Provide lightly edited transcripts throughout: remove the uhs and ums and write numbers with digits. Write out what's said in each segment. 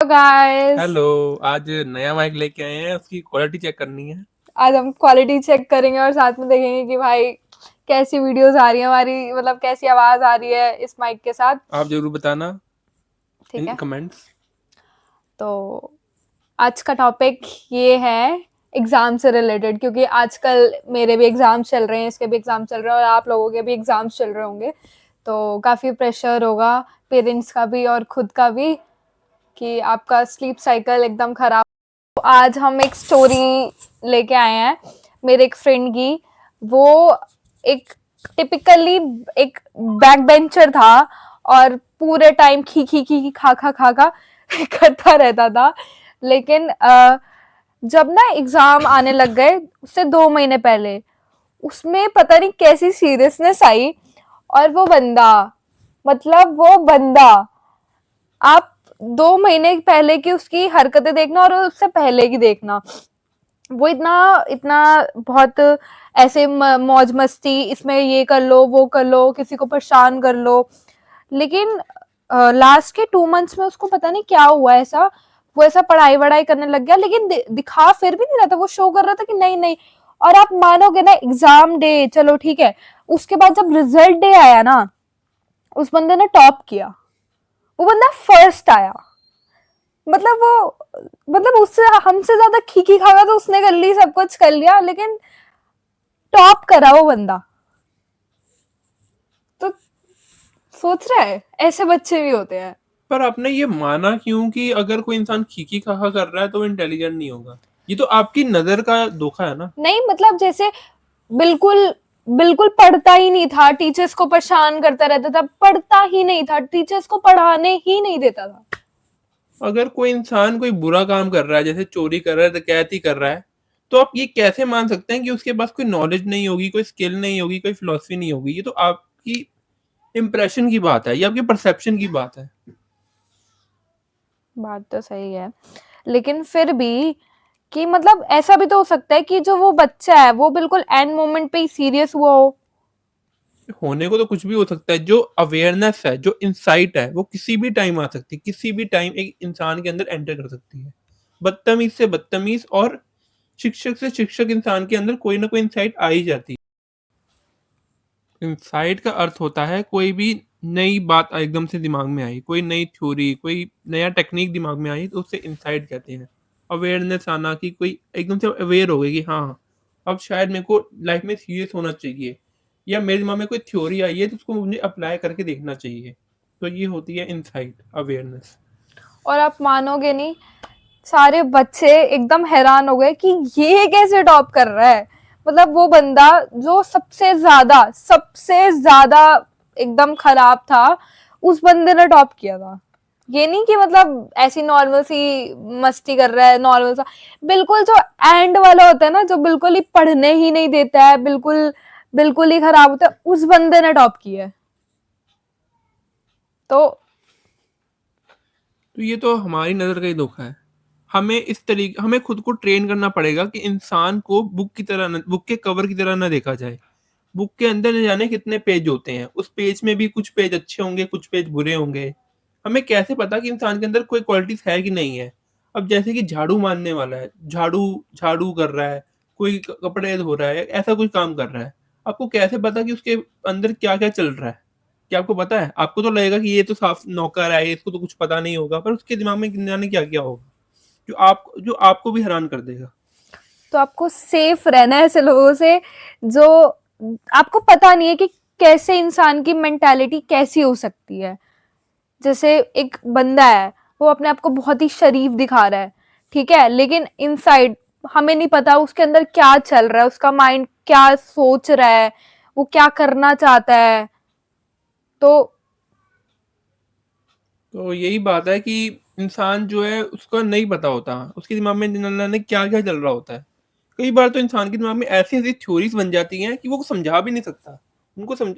Guys. Hello. आज नया mic लेके आए हैं, उसकी क्वालिटी चेक करनी है। आज हम क्वालिटी चेक करेंगे और साथ में देखेंगे कि भाई कैसी वीडियोस आ रही है हमारी, मतलब कैसी आवाज आ रही है इस माइक के साथ। आप जरूर बताना ठीक इन है, कमेंट्स। तो आज का टॉपिक ये है एग्जाम से रिलेटेड, क्योंकि आजकल मेरे भी एग्जाम चल रहे हैं, इसके भी एग्जाम चल रहे हैं और आप लोगों के भी एग्जाम्स चल रहे होंगे, तो काफ़ी प्रेशर होगा पेरेंट्स का भी और खुद का भी कि आपका स्लीप साइकिल एकदम खराब। तो आज हम एक स्टोरी लेके आए हैं मेरे एक फ्रेंड की। वो एक टिपिकली एक बैक बेंचर था और पूरे टाइम खी खी खी खी खा खा करता रहता था। लेकिन जब ना एग्जाम आने लग गए उससे 2 महीने पहले, उसमें पता नहीं कैसी सीरियसनेस आई और वो बंदा आप 2 महीने पहले की उसकी हरकतें देखना और उससे पहले की देखना, वो इतना इतना बहुत ऐसे मौज मस्ती, इसमें ये कर लो वो कर लो, किसी को परेशान कर लो। लेकिन लास्ट के 2 मंथ्स में उसको पता नहीं क्या हुआ ऐसा, वो ऐसा पढ़ाई वढ़ाई करने लग गया, लेकिन दिखा फिर भी नहीं रहा था, वो शो कर रहा था कि नहीं नहीं। और आप मानोगे ना, एग्जाम डे चलो ठीक है, उसके बाद जब रिजल्ट डे आया ना, उस बंदे ने टॉप किया, वो बंदा फर्स्ट आया। मतलब वो, मतलब उससे हमसे ज्यादा खीखी खागा तो उसने कर ली, सब कुछ कर लिया, लेकिन टॉप करा वो बंदा। तो सोच रहा है ऐसे बच्चे भी होते हैं। पर आपने ये माना क्यों कि अगर कोई इंसान खीखी खाखा कर रहा है तो वो इंटेलिजेंट नहीं होगा? ये तो आपकी नजर का धोखा है ना। नहीं मतलब जैसे बिल्कुल बिल्कुल पढ़ता ही नहीं था, टीचर्स को परेशान करता रहता था, पढ़ता ही नहीं था, टीचर्स को पढ़ाने ही नहीं देता था। अगर कोई इंसान कोई बुरा काम कर रहा है, जैसे चोरी कर रहा है, डकैती कर रहा है, तो आप ये कैसे मान सकते हैं कि उसके पास कोई नॉलेज नहीं होगी, कोई स्किल नहीं होगी, कोई फिलॉसफी नहीं होगी? ये तो आपकी इंप्रेशन की बात है, ये आपके परसेप्शन की बात है। बात तो सही है, लेकिन फिर भी कि मतलब ऐसा भी तो हो सकता है कि जो वो बच्चा है वो बिल्कुल एंड मोमेंट पे ही सीरियस हुआ हो। होने को तो कुछ भी हो सकता है। जो अवेयरनेस है, जो इंसाइट है, वो किसी भी टाइम आ सकती है, किसी भी टाइम एक इंसान के अंदर एंटर कर सकती है। बदतमीज से बदतमीज और शिक्षक से शिक्षक इंसान के अंदर कोई ना कोई इंसाइट आ ही जाती है। इंसाइट का अर्थ होता है कोई भी नई बात एकदम से दिमाग में आई, कोई नई थ्योरी, कोई नया टेक्निक दिमाग में आई, तो उससे इंसाइट कहते हैं। अवेयरनेस आना कि कोई एकदम से अवेयर हो गई कि हाँ, अब शायद मेरे को लाइफ में सीरियस होना चाहिए, या मेरे दिमाग में कोई थ्योरी आई है तो उसको मुझे अप्लाई करके देखना चाहिए। तो ये होती है इंसाइट, अवेयरनेस। और आप मानोगे नहीं, सारे बच्चे एकदम हैरान हो गए कि ये कैसे टॉप कर रहा है। मतलब वो बंदा जो सबसे ज्यादा एकदम खराब था, उस बंदे ने टॉप किया था। ये नहीं कि मतलब ऐसी नॉर्मल सी मस्ती कर रहा है, नॉर्मल सा, बिल्कुल जो एंड वाला होता है ना, जो बिल्कुल ही पढ़ने ही नहीं देता है, बिल्कुल बिल्कुल ही खराब होता है, उस बंदे ने टॉप किया है। तो तो ये तो हमारी नज़र का ही धोखा है। हमें खुद को ट्रेन करना पड़ेगा कि इंसान को बुक के कवर की तरह ना देखा जाए। बुक के अंदर न जाने कितने पेज होते हैं, उस पेज में भी कुछ पेज अच्छे होंगे, कुछ पेज बुरे होंगे। हमें कैसे पता कि इंसान के अंदर कोई क्वालिटीज है कि नहीं है? अब जैसे कि झाड़ू मारने वाला है, झाड़ू झाड़ू कर रहा है, कोई कपड़े धो रहा है, ऐसा कोई काम कर रहा है, आपको कैसे पता कि उसके अंदर क्या क्या चल रहा है? क्या आपको पता है? आपको तो लगेगा कि ये तो साफ नौकर है, इसको तो कुछ पता नहीं होगा, पर उसके दिमाग में न जाने क्या क्या होगा, जो आपको भी हैरान कर देगा। तो आपको सेफ रहना है ऐसे लोगों से, जो आपको पता नहीं है कि कैसे इंसान की मेंटालिटी कैसी हो सकती है। जैसे एक बंदा है, वो अपने आप को बहुत ही शरीफ दिखा रहा है, ठीक है, लेकिन इनसाइड हमें नहीं पता उसके अंदर क्या चल रहा है, उसका माइंड क्या सोच रहा है, वो क्या करना चाहता है। तो तो यही बात है कि इंसान जो है उसको नहीं पता होता, उसके दिमाग में न जाने क्या-क्या चल रहा होता है। कई बार तो इंसान के दिमाग में ऐसी-ऐसी थ्योरीज़ बन जाती हैं कि वो समझा भी नहीं सकता। उनको समझ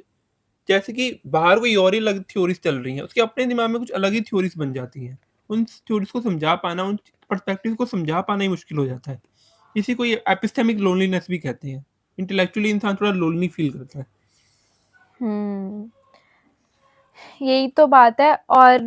जैसे कि बाहर कोई और ही अलग थ्योरीज़ चल रही हैं, उसके अपने दिमाग में कुछ अलग ही थ्योरीज़ बन जाती हैं। उन थ्योरीज़ को समझा पाना, उन पर्सपेक्टिव को समझा पाना ही मुश्किल हो जाता है। इसी को ये एपिस्टेमिक लोनलीनेस भी कहते हैं। इंटेलेक्चुअली इंसान थोड़ा लोनली फ़ील करता है। हम्म यही तो बात है। और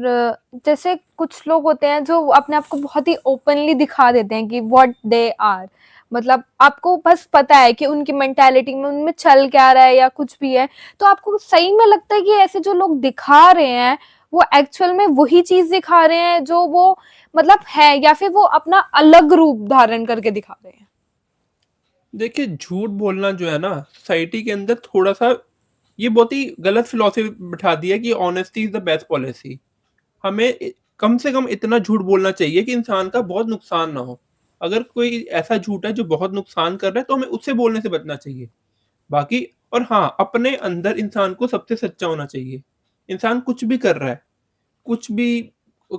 जैसे कुछ लोग होते हैं जो अपने आप को बहुत ही ओपनली दिखा देते हैं कि व्हाट दे आर, मतलब आपको बस पता है कि उनकी मेंटालिटी में उनमें चल क्या रहा है या कुछ भी है, तो आपको सही में लगता है कि ऐसे जो लोग दिखा रहे हैं वो एक्चुअल में वही चीज दिखा रहे हैं जो वो मतलब है, या फिर वो अपना अलग रूप धारण करके दिखा रहे हैं। देखिए, झूठ बोलना जो है ना, सोसाइटी के अंदर थोड़ा-सा ये बहुत ही गलत फिलॉसफी बिठा दी है कि honesty is the best policy. हमें कम से कम इतना झूठ बोलना चाहिए कि इंसान का बहुत नुकसान ना हो। अगर कोई ऐसा झूठ है जो बहुत नुकसान कर रहा है, तो हमें उससे बोलने से बचना चाहिए। बाकी और हाँ, अपने अंदर इंसान को सबसे सच्चा होना चाहिए। इंसान कुछ भी कर रहा है, कुछ भी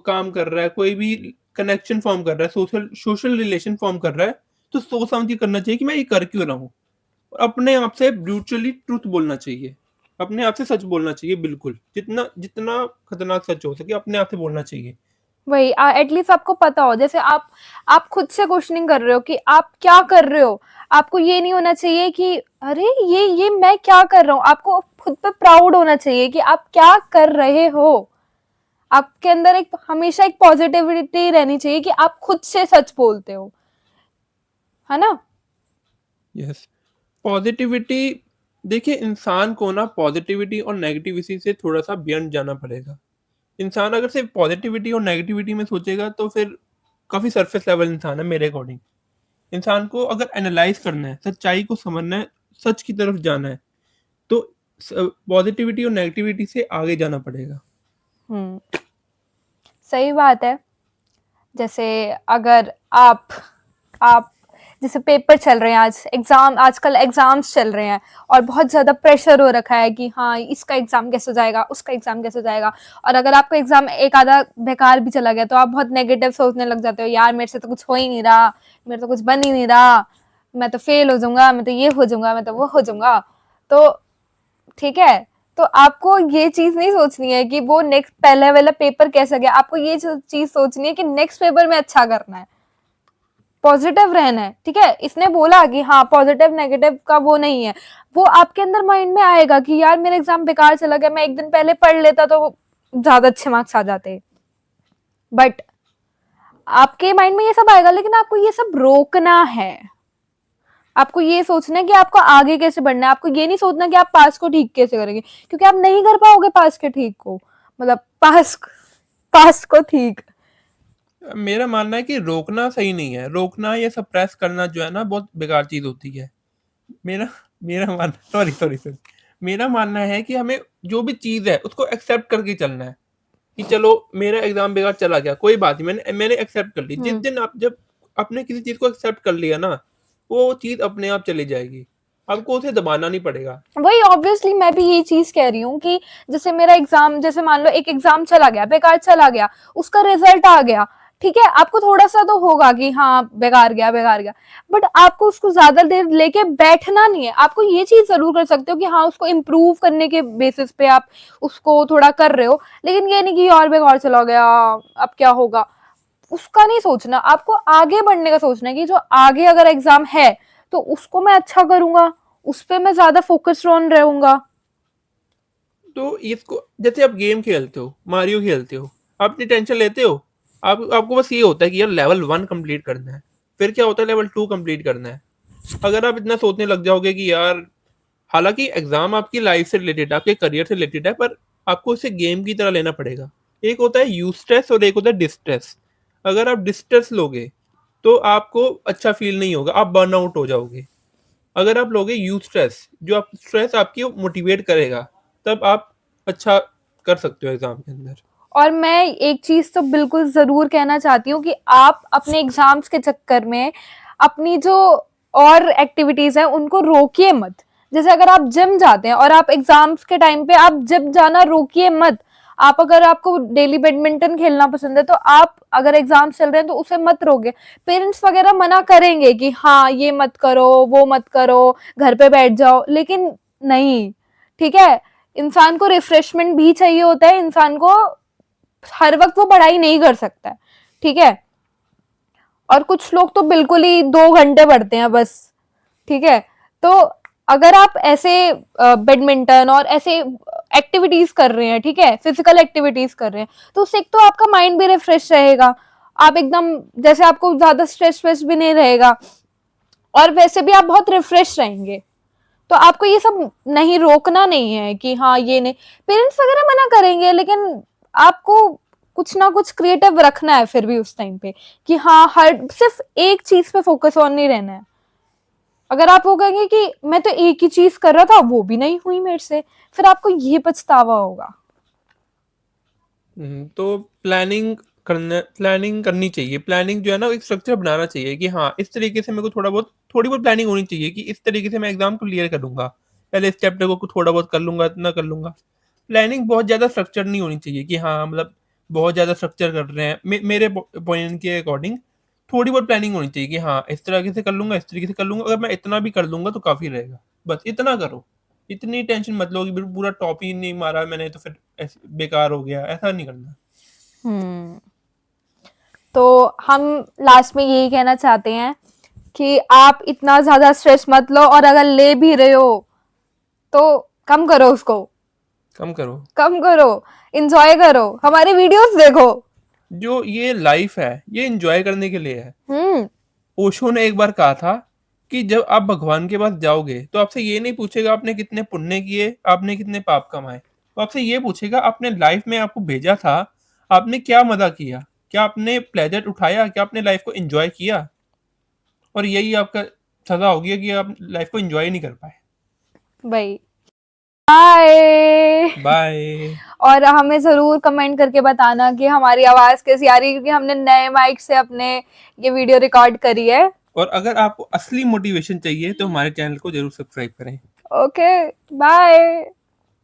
काम कर रहा है, कोई भी कनेक्शन फ़ॉर्म कर रहा है, सोशल सोशल रिलेशन फ़ॉर्म कर रहा है, तो सोच समझ के करना चाहिए कि मैं ये कर क्यों रहा हूँ। और अपने आप से ब्रूटली ट्रुथ बोलना चाहिए। अपने आप से सच बोलना चाहिए बिल्कुल। जितना जितना खतरनाक सच हो सके अपने आप से बोलना चाहिए। वही एटलीस्ट आपको पता हो, जैसे आप खुद से क्वेश्चनिंग कर रहे हो कि आप क्या कर रहे हो। आपको ये नहीं होना चाहिए कि अरे ये मैं क्या कर रहा हूँ, आपको खुद पे प्राउड होना चाहिए कि आप क्या कर रहे हो। आपके अंदर एक हमेशा एक पॉजिटिविटी रहनी चाहिए कि आप खुद से सच बोलते हो, है ना। यस। पॉज़िटिविटी देखिए इंसान को ना पॉज़िटिविटी और नेगेटिविटी से थोड़ा-सा बियॉन्ड जाना पड़ेगा। इंसान अगर सिर्फ़ पॉज़िटिविटी और नेगेटिविटी में सोचेगा तो फिर काफ़ी सरफ़ेस लेवल इंसान है मेरे अकॉर्डिंग। इंसान को अगर एनालाइज़ करना है, सच्चाई को समझना है, सच की तरफ जाना है, तो पॉज़िटिविटी और नेगेटिविटी से आगे जाना पड़ेगा। हम्म, सही बात है। जैसे अगर आप जैसे पेपर चल रहे हैं, आजकल एग्जाम्स चल रहे हैं और बहुत ज्यादा प्रेशर हो रखा है कि हाँ इसका एग्जाम कैसे जाएगा, उसका एग्जाम कैसे जाएगा। और अगर आपका एग्जाम एक आधा बेकार भी चला गया तो आप बहुत नेगेटिव सोचने लग जाते हो, यार मेरे से तो कुछ हो ही नहीं रहा, मेरे तो कुछ बन ही नहीं रहा, मैं तो फेल हो जाऊंगा, मैं तो ये हो जाऊंगा, मैं तो वो हो जाऊंगा। तो ठीक है, तो आपको ये चीज नहीं सोचनी है कि वो नेक्स्ट पहले वाला पेपर कैसा गया, आपको ये चीज सोचनी है कि नेक्स्ट पेपर में अच्छा करना है, पॉजिटिव रहना है। ठीक है, इसने बोला कि हाँ पॉजिटिव नेगेटिव का वो नहीं है, वो आपके अंदर माइंड में आएगा कि यार मेरा एग्जाम बेकार चला गया, मैं एक दिन पहले पढ़ लेता तो ज्यादा अच्छे मार्क्स आ जाते। बट आपके माइंड में ये सब आएगा, लेकिन आपको ये सब रोकना है। आपको ये सोचना है कि आपको आगे कैसे बढ़ना है, आपको ये नहीं सोचना कि आप पास को ठीक कैसे करेंगे, क्योंकि आप नहीं कर पाओगे पास के ठीक को, मतलब पास को ठीक। मेरा मानना है कि रोकना सही नहीं है। रोकना या सप्रेस करना जो है ना बहुत बेकार चीज़ होती है। मेरा मेरा मानना सॉरी। मेरा मानना है कि हमें जो भी चीज़ है उसको एक्सेप्ट करके चलना है, कि चलो मेरा एग्ज़ाम बेकार चला गया, कोई बात नहीं मैंने एक्सेप्ट कर ली। जिस हम्म, दिन आप जब आपने किसी चीज़ को एक्सेप्ट कर लिया ना, वो चीज़ अपने आप चली जाएगी। आपको उसे दबाना नहीं पड़ेगा। वही ऑब्वियसली मैं भी ये चीज कह रही हूँ कि जैसे मेरा एग्जाम, जैसे मान लो एक एग्जाम चला गया, बेकार चला गया, उसका रिजल्ट आ गया, ठीक है, आपको थोड़ा सा तो होगा कि हाँ बेकार गया, बट आपको उसको ज्यादा देर लेके बैठना नहीं है। आपको ये चीज जरूर कर सकते हो कि हाँ उसको इम्प्रूव करने के बेसिस पे आप उसको थोड़ा कर रहे हो, लेकिन ये नहीं कि और बेकार चला गया अब क्या होगा, उसका नहीं सोचना। आपको आगे बढ़ने का सोचना है कि जो आगे अगर एग्जाम है तो उसको मैं अच्छा करूंगा, उस पे मैं ज्यादा फोकस्ड ऑन रहूंगा। तो इसको जैसे आप गेम खेलते हो, मारियो खेलते हो, आप इतनी टेंशन लेते हो? आपको बस ये होता है कि यार लेवल 1 कंप्लीट करना है, फिर क्या होता है लेवल 2 कंप्लीट करना है। अगर आप इतना सोचने लग जाओगे कि यार हालाँकि एग्ज़ाम आपकी लाइफ़ से रिलेटेड है, आपके करियर से रिलेटेड है, पर आपको इसे गेम की तरह लेना पड़ेगा। एक होता है यूस्ट्रेस और एक होता है डिस्ट्रेस। अगर आप डिस्ट्रेस लोगे, तो आपको अच्छा फ़ील नहीं होगा, आप बर्नआउट हो जाओगे। अगर आप लोगे यूस्ट्रेस, जो आप स्ट्रेस आपकी मोटिवेट करेगा, तब आप अच्छा कर सकते हो एग्ज़ाम के अंदर। और मैं एक चीज तो बिल्कुल जरूर कहना चाहती हूँ कि आप अपने एग्जाम्स के चक्कर में अपनी जो और एक्टिविटीज हैं उनको रोकिए मत। जैसे अगर आप जिम जाते हैं और आप एग्जाम्स के टाइम पे आप जिम जाना रोकिए मत। आप अगर आपको डेली बैडमिंटन खेलना पसंद है तो आप अगर एग्जाम्स चल रहे हैं तो उसे मत रोके। पेरेंट्स वगैरह मना करेंगे कि हाँ ये मत करो, वो मत करो, घर पे बैठ जाओ, लेकिन नहीं, ठीक है, इंसान को रिफ्रेशमेंट भी चाहिए होता है, इंसान को हर वक्त वो पढ़ाई नहीं कर सकता है, ठीक है। और कुछ लोग तो बिल्कुल ही 2 घंटे पढ़ते हैं बस, ठीक है। तो अगर आप ऐसे बैडमिंटन और ऐसे एक्टिविटीज कर रहे हैं, ठीक है, फिजिकल एक्टिविटीज कर रहे हैं, तो उससे एक तो आपका माइंड भी रिफ्रेश रहेगा, आप एकदम जैसे आपको ज्यादा स्ट्रेस भी नहीं रहेगा, और वैसे भी आप बहुत रिफ्रेश रहेंगे। तो आपको ये सब नहीं, रोकना नहीं है कि हाँ ये नहीं, पेरेंट्स वगैरह मना करेंगे, लेकिन आपको कुछ ना कुछ क्रिएटिव रखना है फिर भी उस टाइम पे, कि हाँ हर सिर्फ एक चीज पे फोकस ऑन नहीं रहना है। अगर आप वो कहेंगे कि मैं तो एक ही चीज कर रहा था, वो भी नहीं हुई मेरे से, फिर आपको ये पछतावा होगा। तो प्लानिंग करनी चाहिए। प्लानिंग जो है ना, एक स्ट्रक्चर बनाना चाहिए कि हाँ, इस तरीके से मेरे को थोड़ी बहुत प्लानिंग होनी चाहिए कि इस तरीके से मैं एग्ज़ाम को क्लियर करूँगा। पहले इस चैप्टर को थोड़ा बहुत कर लूँगा, इतना कर लूँगा। प्लानिंग बहुत ज़्यादा स्ट्रक्चर्ड नहीं होनी चाहिए कि हाँ, मतलब बहुत ज़्यादा स्ट्रक्चर कर रहे हैं। मेरे पॉइंट के अकॉर्डिंग थोड़ी बहुत प्लानिंग होनी चाहिए कि हाँ, इस तरीके से कर लूँगा, इस तरीके से कर लूँगा। अगर मैं इतना भी कर लूँगा तो काफ़ी रहेगा। बस इतना करो। इतनी टेंशन मत लो कि बिल्कुल पूरा टॉप ही नहीं मारा मैंने तो फिर ऐसे बेकार हो गया, ऐसा नहीं करना। हम्म। तो हम लास्ट में यही कहना चाहते हैं कि आप इतना ज्यादा स्ट्रेस मत लो, और अगर ले भी रहे हो तो कम करो उसको, कम करो। कम करो, एंजॉय करो, हमारी वीडियोस देखो। जो ये लाइफ है, ये एन्जॉय करने के लिए है। हम्म। ओशो ने एक बार कहा था कि जब आप भगवान के पास जाओगे, तो आपसे ये नहीं पूछेगा आपने कितने पुण्य किए, आपने कितने पाप कमाए। वो आपसे ये पूछेगा आपने लाइफ में आपको भेजा था, आपने क्या मज़ा किया? क्या आपने प्लेज़र उठाया? क्या आपने लाइफ को एन्जॉय किया? और यही आपका सज़ा होगी कि आप लाइफ को एन्जॉय नहीं कर पाए। भाई, बाय। बाय। और हमें जरूर कमेंट करके बताना कि हमारी आवाज कैसी आ रही है, क्योंकि हमने नए माइक से अपने ये वीडियो रिकॉर्ड करी है। और अगर आपको असली मोटिवेशन चाहिए, तो हमारे चैनल को ज़रूर सब्सक्राइब करें। Okay, bye.